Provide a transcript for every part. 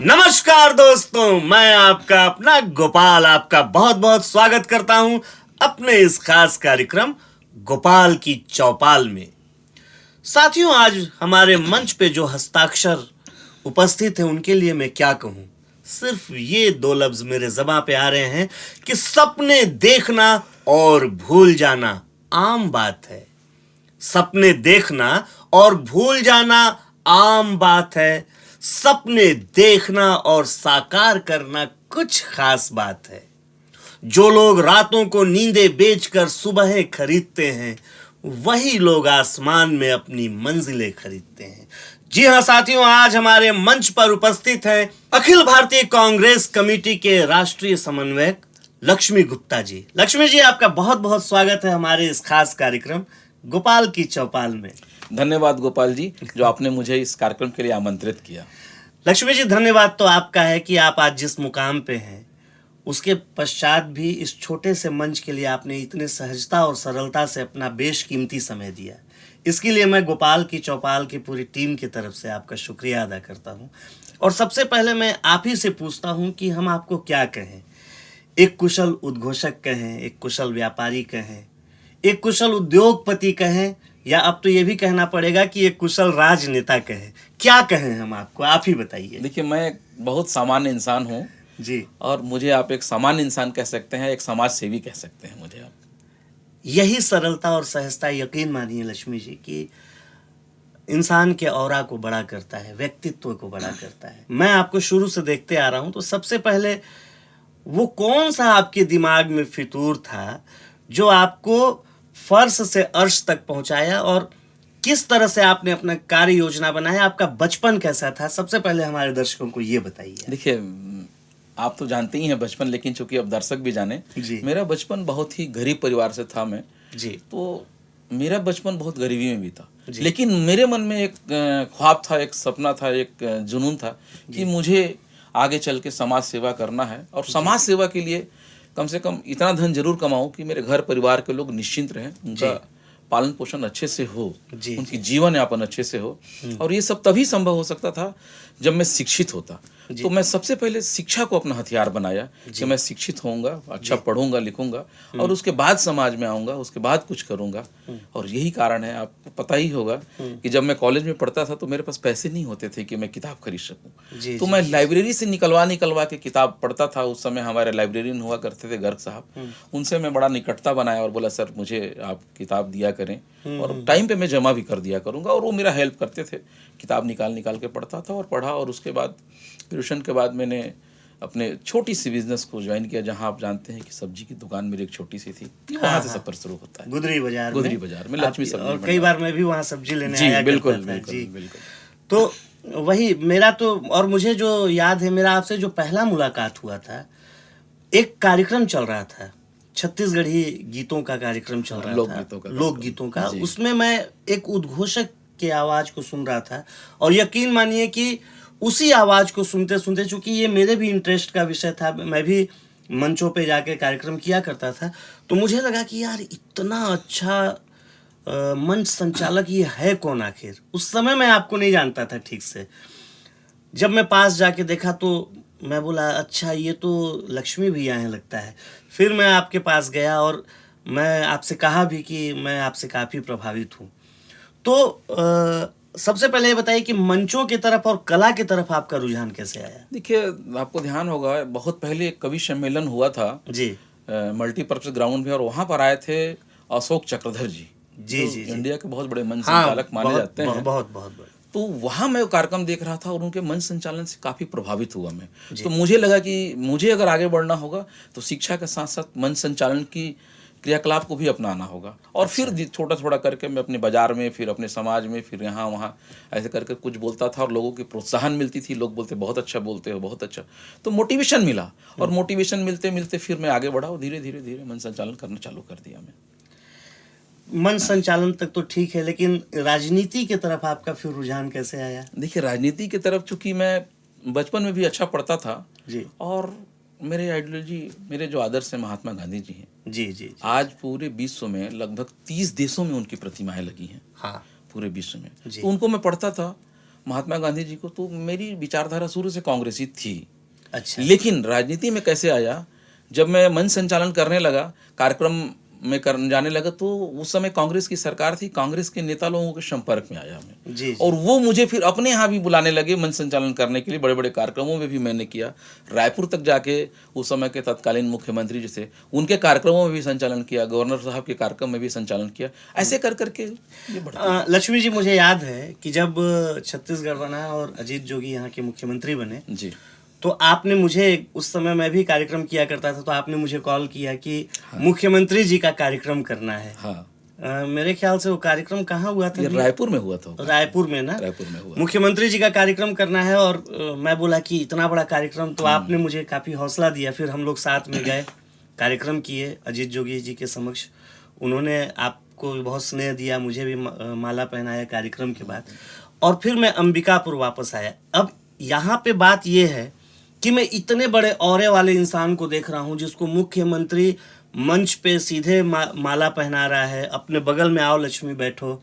नमस्कार दोस्तों, मैं आपका अपना गोपाल आपका बहुत बहुत स्वागत करता हूं अपने इस खास कार्यक्रम गोपाल की चौपाल में। साथियों, आज हमारे मंच पे जो हस्ताक्षर उपस्थित हैं उनके लिए मैं क्या कहूं। सिर्फ ये दो लफ्ज मेरे ज़बां पे आ रहे हैं कि सपने देखना और भूल जाना आम बात है। सपने देखना और भूल जाना आम बात है। सपने देखना और साकार करना कुछ खास बात है। जो लोग रातों को नींदें बेचकर सुबहें खरीदते हैं, वही लोग आसमान में अपनी मंजिलें खरीदते हैं। जी हां साथियों, आज हमारे मंच पर उपस्थित हैं अखिल भारतीय कांग्रेस कमेटी के राष्ट्रीय समन्वयक लक्ष्मी गुप्ता जी। लक्ष्मी जी, आपका बहुत बहुत स्वागत है हमारे इस खास कार्यक्रम गोपाल की चौपाल में। धन्यवाद गोपाल जी, जो आपने मुझे इस कार्यक्रम के लिए आमंत्रित किया। लक्ष्मी जी, धन्यवाद तो आपका है कि आप आज जिस मुकाम पे हैं उसके पश्चात भी इस छोटे से मंच के लिए आपने इतने सहजता और सरलता से अपना बेशकीमती समय दिया। इसके लिए मैं गोपाल की चौपाल की पूरी टीम की तरफ से आपका शुक्रिया अदा करता हूं। और सबसे पहले मैं आप ही से पूछता हूं कि हम आपको क्या कहें। एक कुशल उद्घोषक कहें, एक कुशल व्यापारी कहें, एक कुशल उद्योगपति कहें, या अब तो ये भी कहना पड़ेगा कि एक कुशल राजनेता कहें। क्या कहें हम आपको, आप ही बताइए। देखिए, मैं एक बहुत सामान्य इंसान हूँ जी, और मुझे आप एक सामान्य इंसान कह सकते हैं, एक समाज सेवी कह सकते हैं मुझे आप। यही सरलता और सहजता, यकीन मानिए लक्ष्मी जी, कि इंसान के ऑरा को बड़ा करता है, व्यक्तित्व को बड़ा करता है। मैं आपको शुरू से देखते आ रहा हूं, तो सबसे पहले वो कौन सा आपके दिमाग में फितूर था जो आपको फर्श से अर्श तक पहुंचाया, और किस तरह से आपने अपना कार्य योजना बनाया? आपका बचपन कैसा था? सबसे पहले हमारे दर्शकों को ये बताइए। देखिए, आप तो जानते ही हैं बचपन, लेकिन चूंकि अब दर्शक भी जाने, जी मेरा बचपन बहुत ही गरीब परिवार से था मैं। जी तो मेरा बचपन बहुत गरीबी में भी था, जी। लेकिन मेरे मन में एक ख्वाब था, एक सपना था, एक जुनून था कि मुझे आगे चल के समाज सेवा करना है, और समाज सेवा के लिए कम से कम इतना धन जरूर कमाऊं कि मेरे घर परिवार के लोग निश्चिंत रहें, उनका पालन पोषण अच्छे से हो, जी, उनकी जीवन यापन अच्छे से हो। और ये सब तभी संभव हो सकता था जब मैं शिक्षित होता। तो मैं सबसे पहले शिक्षा को अपना हथियार बनाया कि मैं शिक्षित होऊंगा, अच्छा पढ़ूंगा लिखूंगा, और उसके बाद समाज में आऊंगा, उसके बाद कुछ करूंगा। और यही कारण है, आपको पता ही होगा कि जब मैं कॉलेज में पढ़ता था तो मेरे पास पैसे नहीं होते थे कि मैं किताब खरीद सकूं। तो मैं लाइब्रेरी से निकलवा के किताब पढ़ता था। उस समय हमारे लाइब्रेरियन हुआ करते थे गर्ग साहब, उनसे मैं बड़ा निकटता बनाया और बोला, सर मुझे आप किताब दिया करें, और टाइम पे मैं जमा भी कर दिया करूंगा। और वो मेरा हेल्प करते थे, किताब निकाल के पढ़ता था और पढ़ा। और उसके बाद ग्रेजुएशन के बाद मैंने अपने छोटी सी बिजनेस को ज्वाइन किया, जहां आप जानते हैं कि सब्जी की दुकान मेरी एक छोटी सी थी। वहां से सफर शुरू होता है, गुदरी बाजार में लक्ष्मी सब्जी। और कई बार मैं भी वहाँ सब्जी लेने जी आया बिल्कुल करता था। बिल्कुल जी। बिल्कुल। तो वही मेरा तो, और मुझे जो याद है, मेरा आपसे जो पहला मुलाकात हुआ था, एक कार्यक्रम चल रहा था, छत्तीसगढ़ी गीतों का कार्यक्रम चल रहा था, लोकगीतों का। उसमें मैं एक उद्घोषक के आवाज को सुन रहा था, और यकीन मानिए कि उसी आवाज को सुनते सुनते, चूंकि ये मेरे भी इंटरेस्ट का विषय था, मैं भी मंचों पे जाके कार्यक्रम किया करता था, तो मुझे लगा कि यार इतना अच्छा मंच संचालक ये है कौन आखिर। उस समय मैं आपको नहीं जानता था ठीक से। जब मैं पास जाके देखा तो मैं बोला, अच्छा ये तो लक्ष्मी भैया हैं लगता है। फिर मैं आपके पास गया और मैं आपसे कहा भी कि मैं आपसे काफ़ी प्रभावित हूँ। तो सबसे पहले ये बताइए कि मंचों की तरफ और कला की तरफ आपका रुझान कैसे आया? देखिए, आपको ध्यान होगा, बहुत पहले एक कवि सम्मेलन हुआ था जी मल्टीपर्पज ग्राउंड में, और वहाँ पर आए थे अशोक चक्रधर जी। जी जी। इंडिया के बहुत बड़े मंच हाँ, संचालक माने जाते हैं। बहुत बहुत बड़े। तो वहाँ मैं वो कार्यक्रम देख रहा था और उनके मंच संचालन से काफ़ी प्रभावित हुआ मैं। तो मुझे लगा कि मुझे अगर आगे बढ़ना होगा तो शिक्षा के साथ साथ मंच संचालन की क्रियाकलाप को भी अपनाना होगा। और फिर छोटा छोटा करके मैं अपने बाजार में, फिर अपने समाज में, फिर यहाँ वहाँ ऐसे करके कुछ बोलता था, और लोगों की प्रोत्साहन मिलती थी। लोग बोलते, बहुत अच्छा बोलते हो, बहुत अच्छा। तो मोटिवेशन मिला, और मोटिवेशन मिलते मिलते फिर मैं आगे बढ़ा और धीरे धीरे धीरे मंच संचालन करना चालू कर दिया मैं। मंच संचालन तक तो ठीक है, लेकिन राजनीति की तरफ आपका फिर रुझान कैसे आया? देखिए, राजनीति की तरफ चूंकि मैं बचपन में भी अच्छा पढ़ता था जी, और मेरे आइडियोलॉजी, मेरे जो आदर्श हैं महात्मा गांधी जी हैं। जी जी जी। आज पूरे विश्व में लगभग 30 देशों में उनकी प्रतिमाएं लगी हैं। हाँ पूरे विश्व में। जी। तो उनको मैं पढ़ता था महात्मा गांधी जी को, तो मेरी विचारधारा शुरू से कांग्रेसी थी। अच्छा। लेकिन राजनीति में कैसे आया, जब मैं मंच संचालन करने लगा, कार्यक्रम में करने जाने लगा, तो उस समय कांग्रेस की सरकार थी, कांग्रेस के नेता लोगों के संपर्क में आया मैं। जी। और वो मुझे फिर अपने यहाँ भी बुलाने लगे मंच संचालन करने के लिए। बड़े बड़े कार्यक्रमों में भी मैंने किया, रायपुर तक जाके उस समय के तत्कालीन मुख्यमंत्री जो थे उनके कार्यक्रमों में भी संचालन किया, गवर्नर साहब के कार्यक्रम में भी संचालन किया। ऐसे कर करके ये बढ़ता। लक्ष्मी जी, मुझे याद है कि जब छत्तीसगढ़ बना और अजीत जोगी यहाँ के मुख्यमंत्री बने, जी, तो आपने मुझे, उस समय मैं भी कार्यक्रम किया करता था, तो आपने मुझे कॉल किया कि मुख्यमंत्री जी का कार्यक्रम करना है। हाँ। मेरे ख्याल से वो कार्यक्रम कहाँ हुआ था? ये रायपुर में हुआ था। रायपुर में ना? रायपुर में हुआ। मुख्यमंत्री जी का कार्यक्रम करना है, और मैं बोला कि इतना बड़ा कार्यक्रम, तो आपने मुझे काफी हौसला दिया। फिर हम लोग साथ में गए, कार्यक्रम किए अजीत जोगी जी के समक्ष। उन्होंने आपको भी बहुत स्नेह दिया, मुझे भी माला पहनाया कार्यक्रम के बाद। और फिर मैं अंबिकापुर वापस आया। अब यहाँ पे बात ये है कि मैं इतने बड़े औरे वाले इंसान को देख रहा हूँ, जिसको मुख्यमंत्री मंच पे सीधे माला पहना रहा है, अपने बगल में आओ लक्ष्मी बैठो।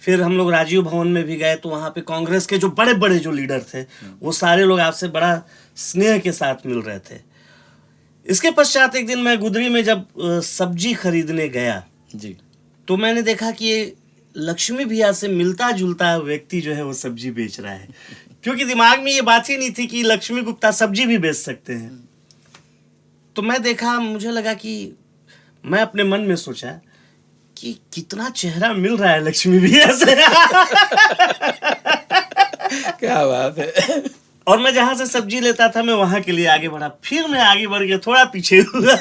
फिर हम लोग राजीव भवन में भी गए, तो वहाँ पे कांग्रेस के जो बड़े बड़े जो लीडर थे, वो सारे लोग आपसे बड़ा स्नेह के साथ मिल रहे थे। इसके पश्चात एक दिन मैं गुदरी में जब सब्जी खरीदने गया जी, तो मैंने देखा कि ये लक्ष्मी भैया से मिलता जुलता व्यक्ति जो है वो सब्जी बेच रहा है, क्योंकि दिमाग में ये बात ही नहीं थी कि लक्ष्मी गुप्ता सब्जी भी बेच सकते हैं। तो मैं देखा, मुझे लगा कि मैं अपने मन में सोचा कि कितना चेहरा मिल रहा है लक्ष्मी भैया से। क्या बात है। और मैं जहां से सब्जी लेता था, मैं वहां के लिए आगे बढ़ा। फिर मैं आगे बढ़ गया, थोड़ा पीछे हुआ।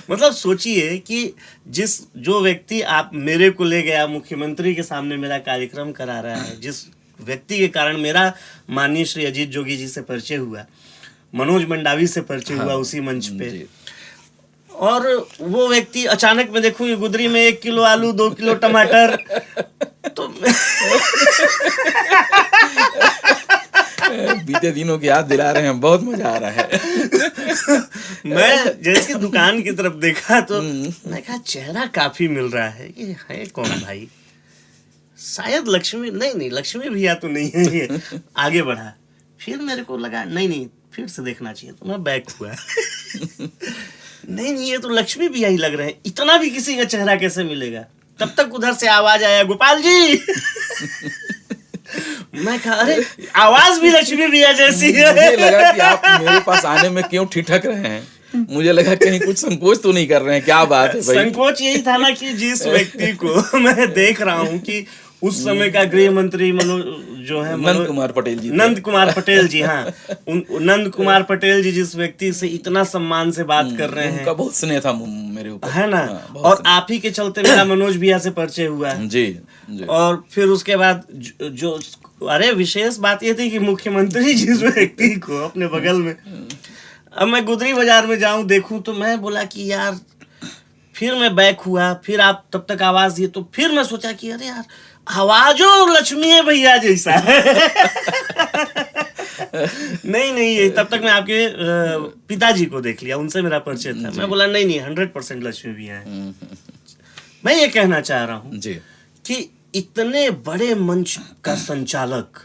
मतलब सोचिए कि जो व्यक्ति आप मेरे को ले गया, मुख्यमंत्री के सामने मेरा कार्यक्रम करा रहा है, जिस व्यक्ति के कारण मेरा माननीय श्री अजीत जोगी जी से परिचय हुआ, मनोज मंडावी से परिचय हुआ उसी मंच पे, और वो व्यक्ति अचानक मैं देखूं ये गुदरी में 1 किलो आलू, 2 किलो टमाटर, तो बीते दिनों की याद दिला रहे हैं, बहुत मजा आ रहा है। मैं जैसे दुकान की तरफ देखा तो मैं कहा चेहरा काफी मिल रहा है, ये है कौन भाई? शायद लक्ष्मी, नहीं लक्ष्मी भैया तो नहीं है ये। आगे बढ़ा, फिर मेरे को लगा नहीं फिर से देखना चाहिए, तो मैं बैक हुआ। नहीं ये तो लक्ष्मी भैया ही लग रहे हैं, इतना भी किसी का चेहरा कैसे मिलेगा? तब तक उधर से आवाज आया, गोपाल जी। मैं कहा अरे आवाज भी लक्ष्मी भैया जैसी है। मुझे लगा कि आप मेरे पास आने में क्यों ठिठक रहे हैं, मुझे लगा कहीं कुछ संकोच तो नहीं कर रहे हैं। क्या बात है भाई? संकोच यही था ना कि जिस व्यक्ति को मैं देख रहा हूँ कि उस समय का गृह मंत्री जो है नंद कुमार पटेल जी, नंद कुमार पटेल जी, हाँ, नंद कुमार पटेल जी जिस व्यक्ति से इतना सम्मान से बात कर रहे हैं, उनका बहुत स्नेह था मेरे ऊपर, है ना। और आप ही के चलते मेरा मनोज भैया से परिचय हुआ जी। और फिर उसके बाद जो अरे विशेष बात ये थी कि मुख्यमंत्री जिस व्यक्ति को अपने बगल में, अब मैं गुदरी बाजार में जाऊं देखूं, तो मैं बोला कि यार, फिर मैं बैक हुआ, फिर आप तब तक आवाज दिए, तो फिर मैं सोचा कि अरे यार आवाजो लक्ष्मी भैया जैसा है। नहीं तब तक मैं आपके पिताजी को देख लिया, उनसे मेरा परिचय था। मैं बोला नहीं 100% लक्ष्मी भैया है। मैं ये कहना चाह रहा हूँ कि इतने बड़े मंच का संचालक,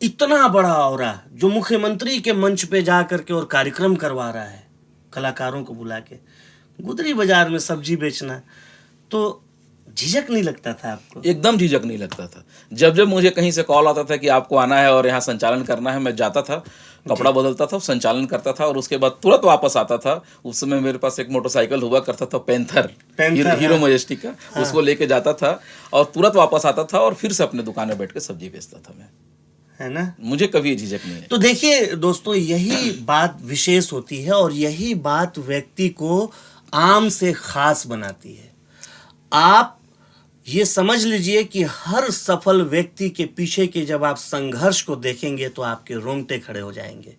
इतना बड़ा औरा जो मुख्यमंत्री के मंच पे जा करके और कार्यक्रम करवा रहा है, कलाकारों को बुला के, गुदरी बाजार में सब्जी बेचना, तो झिझक नहीं लगता था आपको? एकदम झिझक नहीं लगता था। जब जब मुझे कहीं से कॉल आता था कि आपको आना है और यहाँ संचालन करना है, मैं जाता था, कपड़ा बदलता था, संचालन करता था और उसके बाद तुरंत वापस आता था। उस समय मेरे पास एक मोटरसाइकिल हुआ करता था, पैंथर हीरो मैजेस्टिक का, उसको लेके जाता था और तुरंत वापस आता था और फिर से अपने दुकान में बैठ के सब्जी बेचता था मैं, है ना। मुझे कभी झिझक नहीं है। तो देखिए दोस्तों, यही बात विशेष होती है और यही बात व्यक्ति को आम से खास बनाती है। आप ये समझ लीजिए कि हर सफल व्यक्ति के पीछे के जब आप संघर्ष को देखेंगे तो आपके रोंगटे खड़े हो जाएंगे।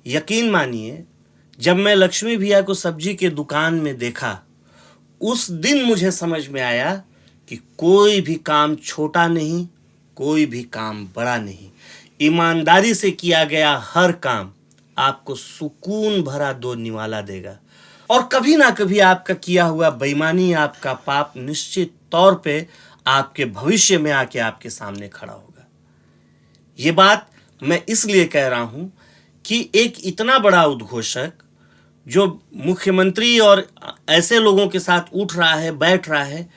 यकीन मानिए, जब मैं लक्ष्मी भैया को सब्जी के दुकान में देखा, उस दिन मुझे समझ में आया कि कोई भी काम छोटा नहीं, कोई भी काम बड़ा नहीं। ईमानदारी से किया गया हर काम आपको सुकून भरा दो निवाला देगा, और कभी ना कभी आपका किया हुआ बेईमानी, आपका पाप निश्चित तौर पे आपके भविष्य में आके आपके सामने खड़ा होगा। ये बात मैं इसलिए कह रहा हूं कि एक इतना बड़ा उद्घोषक जो मुख्यमंत्री और ऐसे लोगों के साथ उठ रहा है, बैठ रहा है,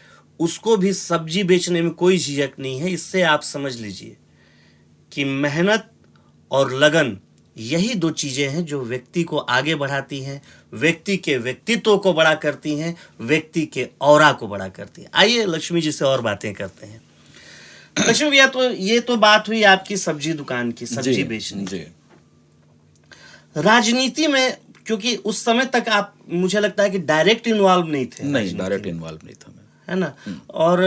उसको भी सब्जी बेचने में कोई झिझक नहीं है। इससे आप समझ लीजिए कि मेहनत और लगन यही दो चीजें हैं जो व्यक्ति को आगे बढ़ाती हैं, व्यक्ति के व्यक्तित्व को बड़ा करती हैं, व्यक्ति के ऑरा को बड़ा करती हैं। आइए लक्ष्मी जी से और बातें करते हैं। लक्ष्मी भैया, तो ये तो बात हुई आपकी सब्जी दुकान की, सब्जी बेचने की। राजनीति में, क्योंकि उस समय तक आप, मुझे लगता है कि डायरेक्ट इन्वॉल्व नहीं थे। नहीं, डायरेक्ट इन्वॉल्व नहीं था मैं, है ना। और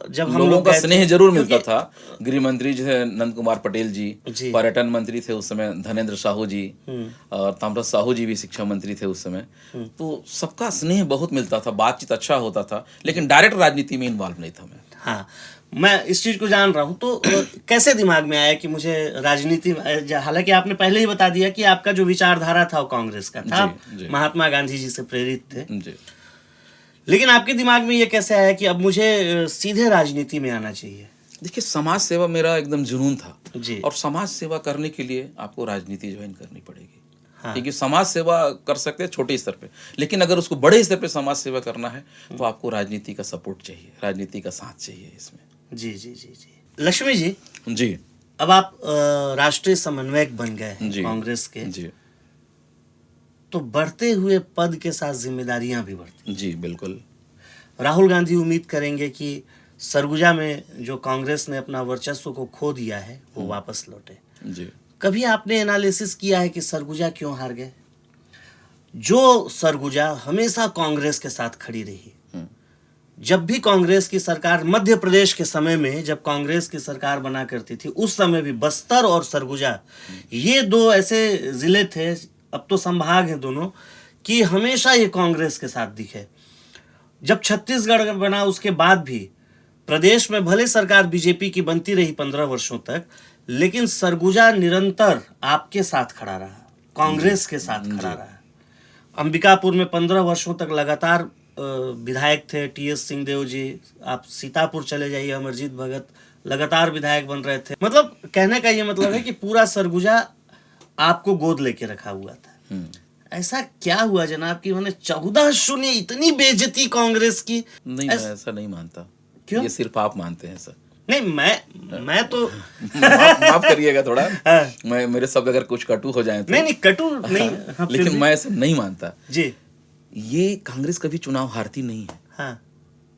जब हम लोगों लोग का स्नेह जरूर मिलता था। गृह मंत्री जो है नंद कुमार पटेल जी, जी। पर्यटन मंत्री थे उस समय धनेंद्र साहू जी, और ताम्रध्वज साहू जी भी शिक्षा मंत्री थे उस समय। तो सबका स्नेह बहुत मिलता था, बातचीत अच्छा होता था, लेकिन डायरेक्ट राजनीति में इन्वॉल्व नहीं था मैं। हाँ, मैं इस चीज को जान रहा हूँ। तो कैसे दिमाग में आया कि मुझे राजनीति, हालांकि आपने पहले ही बता दिया कि आपका जो विचारधारा था वो कांग्रेस का था, जी। महात्मा गांधी जी से प्रेरित थे, जी। लेकिन आपके दिमाग में ये कैसे आया कि अब मुझे सीधे राजनीति में आना चाहिए? देखिए, समाज सेवा मेरा एकदम जुनून था जी। और समाज सेवा करने के लिए आपको राजनीति ज्वाइन करनी पड़ेगी। हाँ। क्योंकि समाज सेवा कर सकते हैं छोटे स्तर पे, लेकिन अगर उसको बड़े स्तर पे समाज सेवा करना है तो आपको राजनीति का सपोर्ट चाहिए, राजनीति का साथ चाहिए इसमें। जी जी जी जी। लक्ष्मी जी, जी अब आप राष्ट्रीय समन्वयक बन गए हैं जी कांग्रेस के, जी तो बढ़ते हुए पद के साथ जिम्मेदारियां भी बढ़ती। जी बिल्कुल। राहुल गांधी उम्मीद करेंगे कि सरगुजा में जो कांग्रेस ने अपना वर्चस्व को खो दिया है वो वापस लौटे। जी। कभी आपने एनालिसिस किया है कि सरगुजा क्यों हार गए? जो सरगुजा हमेशा कांग्रेस के साथ खड़ी रही, जब भी कांग्रेस की सरकार, मध्य प्रदेश के समय में जब कांग्रेस की सरकार बना करती थी, उस समय भी बस्तर और सरगुजा ये दो ऐसे जिले थे, अब तो संभाग हैं दोनों, कि हमेशा ये कांग्रेस के साथ दिखे। जब छत्तीसगढ़ बना उसके बाद भी प्रदेश में भले सरकार बीजेपी की बनती रही 15 वर्षों तक, लेकिन सरगुजा निरंतर आपके साथ खड़ा रहा, कांग्रेस के साथ खड़ा रहा। अंबिकापुर में 15 वर्षों तक लगातार विधायक थे टीएस सिंहदेव जी। आप सीतापुर चले जाइए, अमरजीत भगत लगातार विधायक बन रहे थे। मतलब कहने का ये मतलब है कि पूरा सरगुजा आपको गोद लेके रखा हुआ था। ऐसा क्या हुआ जनाब कि उन्होंने 14-0 इतनी बेइज्जती कांग्रेस की? नहीं, मैं ऐसा नहीं मानता। क्यों? ये सिर्फ आप मानते हैं सर। नहीं, मैं तो माफ करिएगा थोड़ा। हाँ। मैं, मेरे शब्द अगर कुछ कटु हो जाए तो। नहीं कटु नहीं। हाँ, लेकिन मैं ऐसा नहीं मानता जी। ये कांग्रेस कभी चुनाव हारती नहीं है। हाँ।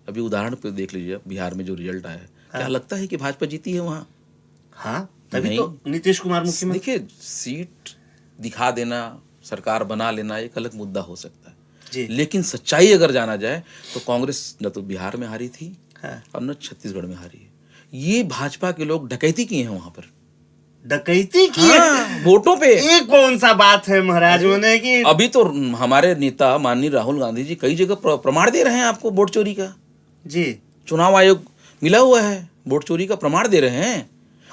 अभी उदाहरण पे देख लीजिए, बिहार में जो रिजल्ट आया है, क्या लगता है कि भाजपा जीती है वहाँ? हाँ, तभी तो नीतीश कुमार मुख्यमंत्री। देखिए, सीट दिखा देना, सरकार बना लेना एक अलग मुद्दा हो सकता है जी। लेकिन सच्चाई अगर जाना जाए तो कांग्रेस न तो बिहार में हारी थी और न छत्तीसगढ़ में हारी है। ये भाजपा के लोग डकैती किए हैं वहां पर, डकैती की है वोटों पे। ये कौन सा बात है महाराज होने की? अभी तो हमारे नेता माननीय राहुल गांधी जी कई जगह प्रमाण दे रहे हैं आपको वोट चोरी का। जी। चुनाव आयोग मिला हुआ है, वोट चोरी का प्रमाण दे रहे हैं,